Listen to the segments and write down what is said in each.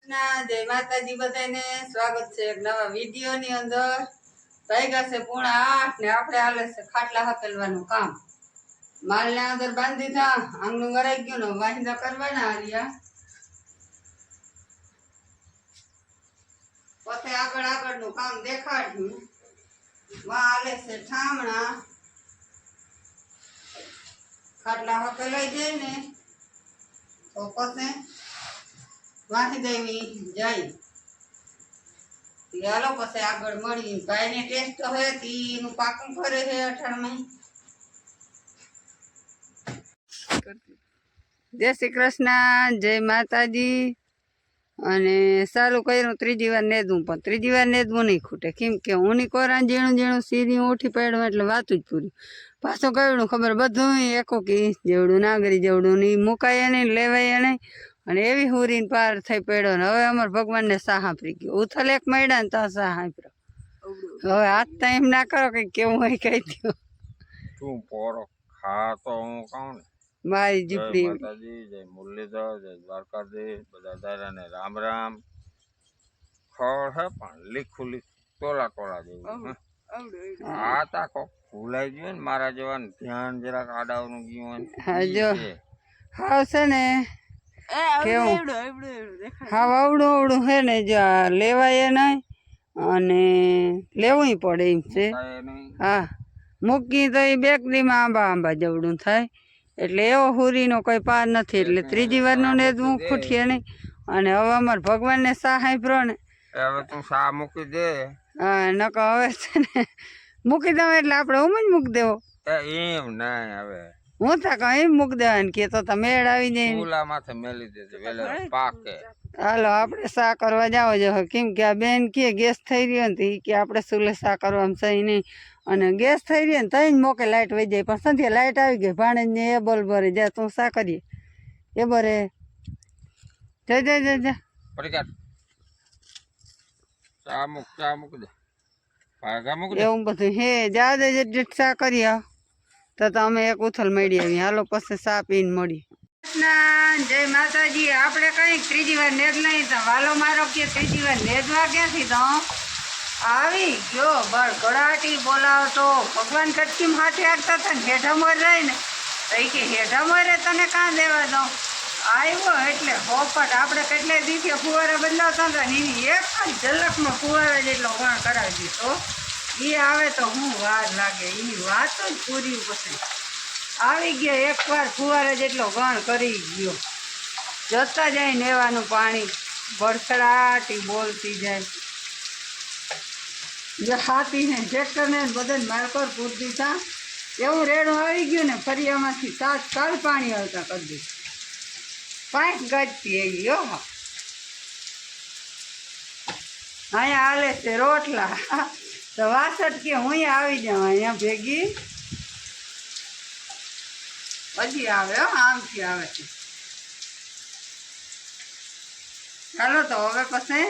જય માતાજી બધાને સ્વાગત છે એક નવા વિડીયો ની અંદર। વાગ્યા છે 7:30 ને આપણે હાલે છે ખાટલા હકેલવાનું કામ। માલ ને અંદર બાંધી દીધા, આંગણું વરાઈ ગયું ને વાહિંદા કરવાના હાલ્યા। પછી આગળનું કામ દેખાડ્યું। વા હાલે છે ઠામણા, ખાટલા હકેલાઈ જાય ને તો પછી વાહી દેવી જાય। હાલો પછી આગળ મળી ભાઈ ને ટેસ્ટ હોય તીનું પાકું કરે છે 18 જય શ્રી કૃષ્ણ, જય માતાજી। અને સારું કર્યું ત્રીજી વાર નેદવું, પણ ત્રીજી વાર નેદવું નહીં ખૂટે, કેમ કે ઊની કોરા ઝીણું ઝીણું સીધી ઉઠી પડ્યું એટલે વાતું જ પૂરી। પાછું કહેવું ખબર બધું એકો કે જેવડું નાગરી જેવડું નહીં મુકાય નહીં લેવાય નહીં, અને એવી હુરીને પાર થઈ પડ્યો ને હવે અમારે ભગવાનને સાહ આપી ગયો। ઉથલ એક મળ્યા ને તો સાહ આપ્યો। હવે આજ તો એમ ના કરો કે કેવું હોય કહી દો। તું પોરો ખા તો હું કહું ને મારી જીપડી માતાજી, જય મુરલીધર, જય દ્વારકાધીશ, બધા દાદાને રામ રામ। ખડ હે પણ લીખું તોલા કોળા જેવું આ તા કોક ભૂલાઈ ગયું ને મારા જેવા ધ્યાન જરાક આડાવનું ગયું હા જો હાવ છે ને કેવું હાવ અવડું અવડું હે ને જો લેવાય નહીં અને લેવું પડે એમ છે। હા મૂકી તો એ બેકરીમાં આંબા જેવડું થાય, એટલે એવો હુરીનો કોઈ પાર નથી, એટલે ત્રીજી વારનું નેદવું ખૂટીએ નહીં। અને હવે અમારે ભગવાનને સાહ આપ્યો ને હવે તું સા મૂકી દે। હા નકો હવે છે ને મૂકી દઉં એટલે આપણે ઉમ જ મૂકી દેવો એમ નહીં, હવે હું તો કહું એમ મૂકી દેવાનું કે તો મેળ આવી જાય ચૂલા માથે મેલી દેજે વેલા પાકે। હાલો આપણે સા કરવા જાવ જો, કેમ કે આ બેન કે ગેસ થઈ રહ્યો ને એ કે આપણે ચૂલે સા કરવામાં સહી નહીં, અને ગેસ થઈ રહ્યો ને તઈ જ મોકે લાઇટ વહી જાય, પણ સંધ્યા લાઇટ આવી ગઈ ભાણેજને એ બોલ ભરે જા તું સા કરીએ એ બરે જા જા જા જા પડી ચા મૂક દે ભાગા મૂક દે એવું બધું હે જા દે સા કરીએ તો અમે એક ઉથલ મળી આવી। હાલો પછી સા પીને મળી। જય માતાજી। આપણે કઈ ત્રીજી વાર નેદ નહીં તો વાલો મારો કે ત્રીજી વાર નેદવા ક્યાંથી તો આવી ગયો બળ ગળાટી બોલાવતો ભગવાન કટકીમ હાથે આગતા હતા ને હેઠા મોર રહી ને તો એ કે હેઠા મોરે તને કાં દેવા દઉં આવ્યો એટલે હોપટ આપણે કેટલાય દિવસે ફુવારા બદલાવતા હતા ને એની એક જ ઝલકમાં ફુવારા જેટલો ગણ કરાવી દીધો। એ આવે તો હું વાર લાગે એની વાત જ પૂરી પછી આવી ગયો એકવાર ફુવારા જેટલો ગણ કરી ગયો। જતા જાય નેવાનું પાણી ભરસડાટી બોલતી જાય જે હાથીને ટ્રેક્ટરને બધાને મારકર પૂરતી હતા એવું રેડું આવી ગયું ને ફરિયામાંથી તાત્કાલ પાણી આવતા કરી દીધું। 5 ગજતી એવી હો અહીંયા હાલે છે રોટલા તો વાસઠ કે હું આવી જાઉં અહીંયા ભેગી હજી આવે હો આમથી આવે છે। ચાલો તો હવે પછી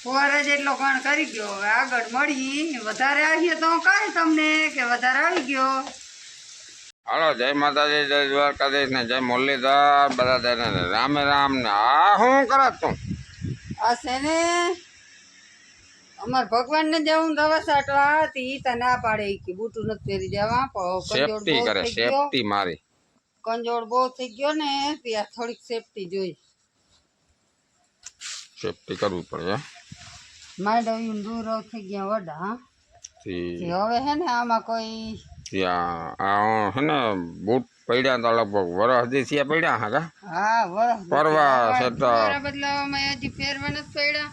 ફુવારા જેટલો ગણ કરી ગયો, હવે આગળ મળી વધારે આવીએ તો કાંઈ તમને કે વધારે આવી ગયો। હાલો જય માતાજી, જય દ્વારકાધીશ ને જય મુરલીધર, બધા દાદાને રામ રામ ને આ શું કરત તું? આ છે ને અમાર ભગવાનને જવું દવા સાટવા હતી તો ના પાડે કે બૂટું નથી પહેરી જવા, સેફટી કરે સેફટી મારી કંજોડ બહુ થઈ ગયો ને ત્યાં થોડીક સેફટી જોઈ, સેફટી કરવું પડે। માંડવ્યું દૂર થઈ ગયા વડા હવે હે ને આમાં કોઈ ત્યાં હે ને બૂટ પડ્યા તો લગભગ વરસ દી પડ્યા હા હા વરસ પરવા છે તો બદલાવામાં હજી પહેરવા નથી પડ્યા,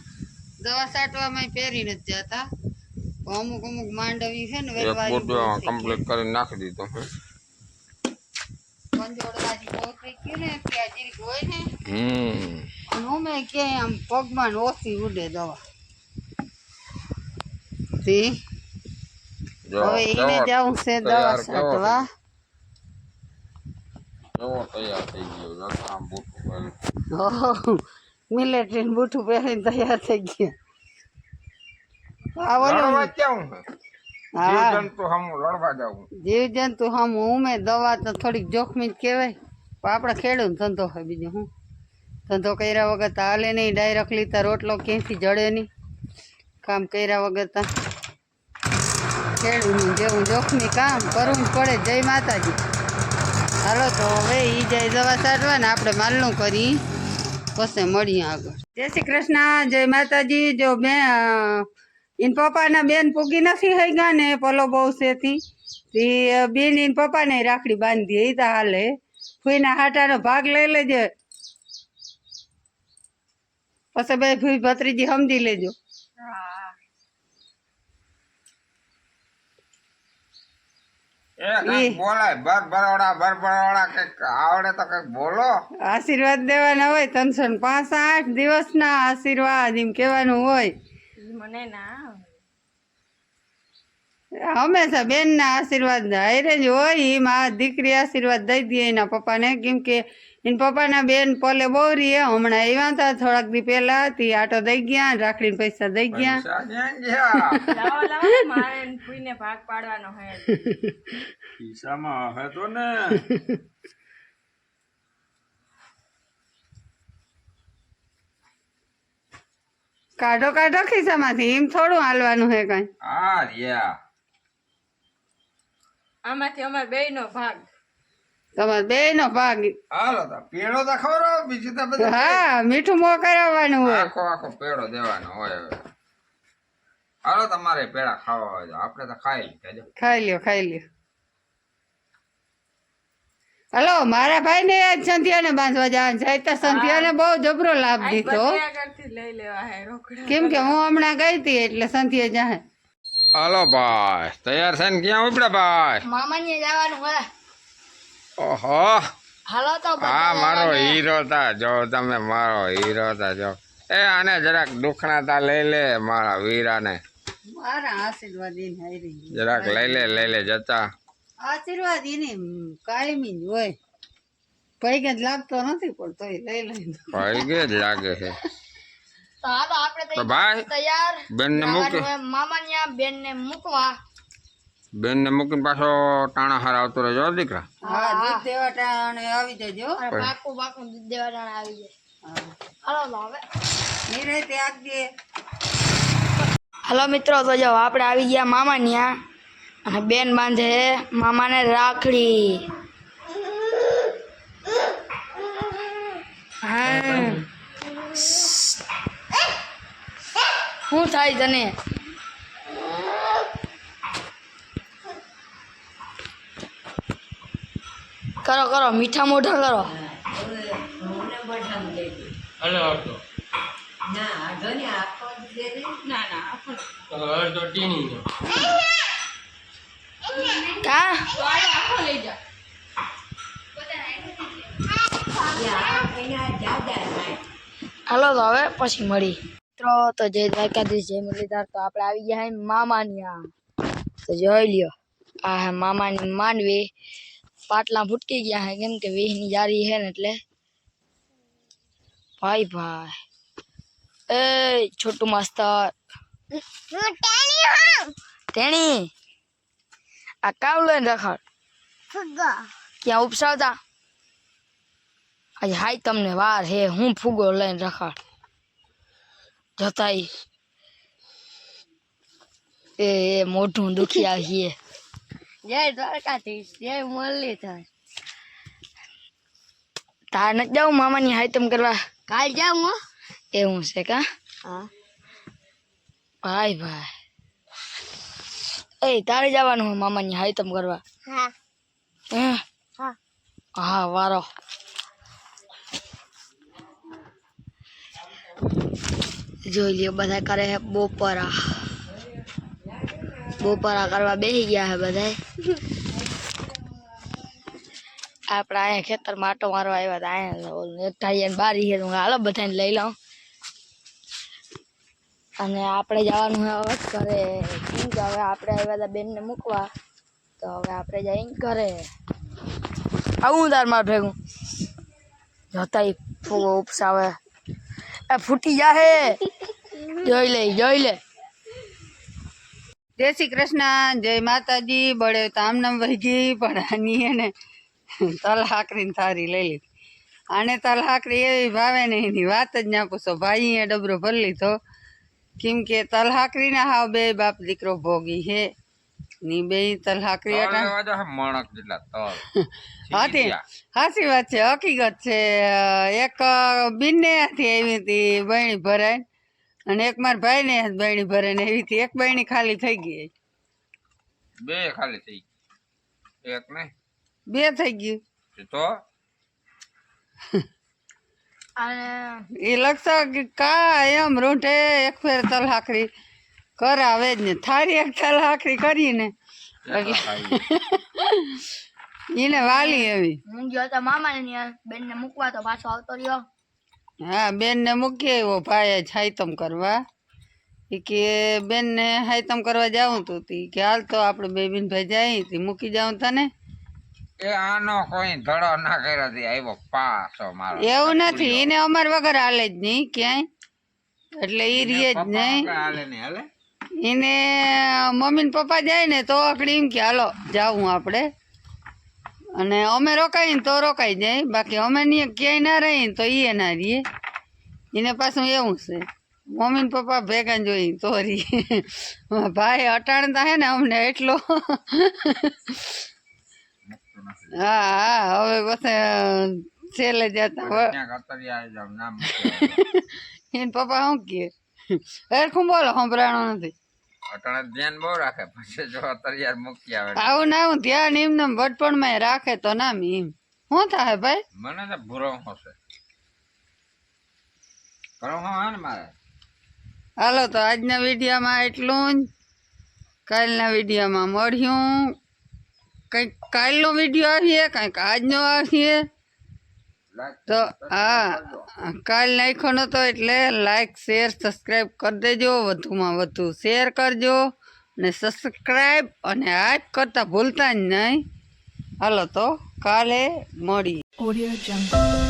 દવા સાટવામાં પહેરી નથી જતા, અમુક અમુક માંડવી છે ને કમ્પ્લીટ કરીને નાખી દીધું। કંજોડવાજી બહુ થઈ ગયું ને ત્યાં જીરીક હોય ને અમે કે આમ પગમાં ઓછી ઉડે દવા થી હવે એને જવું છે દવા સાટવા। તૈયાર થઈ ગયો મિલિટરી બૂઠું પહેરીને તૈયાર થઈ ગયા। જીવ જંતુ હમ ઉમે દવા તો થોડીક જોખમી જ કહેવાય, પણ આપણે ખેડૂત ધંધો હોય બીજું હું ધંધો કર્યા વગર તો હાલે નહીં, ડાયરેક્ટલી તો રોટલો ક્યાંથી જડે નહીં, કામ કર્યા વગર તો ખેડૂતનું જેવું જોખમી કામ કરવું જ પડે. જય માતાજી. હાલો તો હવે એ જાય દવા છાંટવા ને આપણે માલનું કરી પછી મળીએ આગળ. જય શ્રી કૃષ્ણ, જય માતાજી. જો બેન એન પપ્પાના બેન પૂગી નથી થઈ ગયા ને પલો બહુ છેથી તે બેન એન પપ્પાને રાખડી બાંધી એ તો હાલે. ફૂઈના હાટાનો ભાગ લઈ લેજે પછી બે ફૂઈ ભત્રીજી સમજી લેજો. બોલાય બરબરોડા કઈક આવડે તો કઈક બોલો. આશીર્વાદ દેવાના હોય 365 દિવસના આશીર્વાદ એમ કહેવાનું હોય. મને ના હંમેશા બેન ના આશીર્વાદ હારે જ હોય. એમ આ દીકરી આશીર્વાદ દઈ દે એના પપ્પાને, કેમ કે એના પપ્પાના બેન પલે બહુ રહીએ. હમણાં આવ્યા હતા થોડાક દી પહેલા, તે આટો દઈ ગયા, રાખડીને પૈસા દઈ ગયા. લાવો લાવો મારે ફૂઈને ભાગ પાડવાનો હે. ખિસ્સામાં હે તો ને કાઢો કાઢો ખિસ્સામાંથી, એમ થોડું હાલવાનું હે કઈ. હા રિયા આમાંથી અમારે બેયનો ભાગ. તમારે બે નો ભાગ. હાલો તો પેડો તો ખવડાવો, બીજું તો બધું હા, મીઠું મોં કરાવવાનું હોય. આખો આખો પેડો દેવાનો હોય. હવે હાલો તમારે પેડા ખાવા હોય તો આપણે તો ખાઈ લીધા જો. ખાઈ લ્યો ખાઈ લ્યો. હલો, મારા ભાઈ ને આજ સંધ્યાને બાંધવા જવાનું છે. તો સંધ્યાને બહુ જબરો લાભ દીધો, આગળથી લઈ લેવા હે રોકડા. કેમ કે હું હમણાં ગઈ હતી એટલે સંધ્યા જાય. હાલો ભાઈ, તૈયાર છે ને ક્યાં ઉપડે ભાઈ? મામાને જવાનું હે. ઓહો, હાલો તો હા મારો હીરો તા જો, તમે મારો હીરો તા જો. એ આને જરાક દુખણા તા લઈ લે મારા વીરાને, મારા આશીર્વાદ એને હારી. જરાક લઈ લે જતા. આશીર્વાદ એને કાયમી જ હોય. પૈકે જ લાગતો નથી પણ તોય લઈ લઈ. પૈગે જ લાગે છે. તો હાલો આપણે તો ભાઈ તૈયાર બેન ને મૂકી, મામાને બેન ને મૂકવા. બેન ને મૂકીને પાછો ટાણા હાર આવતો રહેજો દીકરા. હા, દૂધ દેવા ટાણે આવી જજો. પાકું દૂધ દેવા ટાણે આવી જાય. હાલો તો હવે નિરાંતે આગજે. હલો મિત્રો, તો જો આપણે આવી ગયા મામા ત્યાં અને બેન બાંધે મામાને રાખડી. હા, શું થાય તને? કરો કરો, મીઠા મોઢા કરો. કા હાલો તો હવે પછી મળી. મિત્રો તો જય દ્વારકાધીશ, જય મુરલીધર. તો આપણે આવી ગયા હે મામાની આ. તો જોઈ લ્યો, આ હે મામાની માંડવી. પાટલા ફૂટકી ગયા હે કેમ કે વીહની જારી હે ને એટલે. ભાઈ ભાઈ એ છોટું માસ્તર તેણી આ કાવ લઈને રખાડ ક્યાં ઉપસાવતા. આજે હાય તમને વાર હે, હું ફુગો લઈને રખાડ જતા. એ મોઢું દુખી આવીએ. જય દ્વારકાધીશ, જય મુરલીધર. તાર નથી જાઉં મામાની હાયતમ કરવા? કાલ જાઉં. એવું છે કા? ભાઈ ભાઈ એ તારે જવાનું હોય મામાની હાયતમ કરવા? હા વારો. જોઈ લ્યો બધા કરે હે બપોરા. બપોરા કરવા બેસી ગયા હે બધા. આપડે અહીંયા ખેતરમાં આટો મારવા આવ્યા હતા. અહીંયા બારી છે, હાલો બધાને લઈ લઉં. અને આપણે જવાનું હોય હવે ઘરે, કેમ કે હવે આપણે આવ્યા હતા બેનને મૂકવા. તો હવે આપણે જઈ ઘરે. આવું તાર માર ભેગું જતા ફૂગો ઉપસાવે. એ ફૂટી જાહે. જોઈ લે. જય શ્રી કૃષ્ણ, જય માતાજી. બળે તો આમ નામ વહી ગઈ પણ આની એને તલ હાકરીને થારી લઈ લીધી. આને તલ હાકરી એવી ભાવે ને એની વાત જ ના પૂછો. ભાઈએ ડબરો ભરી લીધો, કેમ કે તલ હાકરીના હાવ બે બાપ દીકરો ભોગી હે ની બે તલ હાકરી તલ લેવા જાવ મણક જેટલા તલ હાથી સાચી વાત છે, હકીકત છે. એક બીને હાથી આવી હતી બહેણી ભરાય, અને એક મારા ભાઈને હાથ બહેણી ભરાય ને એવી હતી. એક બહેણી ખાલી થઈ ગઈ, બે ખાલી થઈ ગઈ, એક નહીં બે થઈ ગયું. તો અને એ લગતા કા એમ રૂંઢે એક ફેર તલ હાકરી કરાવે જ ને. થારી એક તલ હાકરી કરીને કેટલા ખાઈ? એને વાલી એવી. હું ગયો તો મામાને ત્યાં બેનને મૂકવા, તો પાછો આવતો રહ્યો. હા, બેનને મૂકી આવ્યો ભાઈ હાઈતમ કરવા. એ કે બેનને હાઈતમ કરવા જાઉં તું તી કે હાલ તો આપણે બે બેન ભાઈ જાય તી મૂકી જાઉં તને. એ આનો કોઈ ધડો ના કર્યો થી આવ્યો પાછો મારો. એવું નથી, એને અમાર વગર હાલે જ નહીં ક્યાંય, એટલે એ રીએ જ નહીં. હાલે ને હાલે એને મમ્મી ને પપ્પા જાય ને તો આકડી એમ કે હાલો જાવું આપણે, અને અમે રોકાઈ ને તો રોકાઈ જાય, બાકી અમે ક્યાંય ના રહીએ તો એ ના રહીએ. એને પાછું એવું છે, મમ્મી ને પપ્પા ભેગા જોઈ તો રહીએ. ભાઈ અટાણતા હે ને અમને એટલો. હા હા, હવે પછી છેલ્લે જતા ક્યાંક અતરિયા આવી જાવ નામ મૂકી એને પપ્પા શું કહે હરખું બોલો, સંભળાણો નથી. અટાણે ધ્યાન બહુ રાખે, પછી જો અતરિયા મૂકી આવે આવું ના આવું ધ્યાન એમને બટપણમાં રાખે તો નામ એમ શું થાય ભાઈ. મને તો ભૂરો હશે ભૂરો હે ને મારે. હાલો તો આજના વિડીયોમાં એટલું જ. કાલના વિડીયોમાં મળ્યું. કંઈક કાલનો વિડીયો આવીએ, કંઈક આજનો આવીએ. તો હા, કાલ નાખ્યો નહોતો એટલે લાઈક શેર સબસ્ક્રાઈબ કરી દેજો, વધુમાં વધુ શેર કરજો ને સબસ્ક્રાઈબ અને હાઈપ કરતા ભૂલતા જ નહીં. હાલો તો કાલે મળી. Audio Jungle.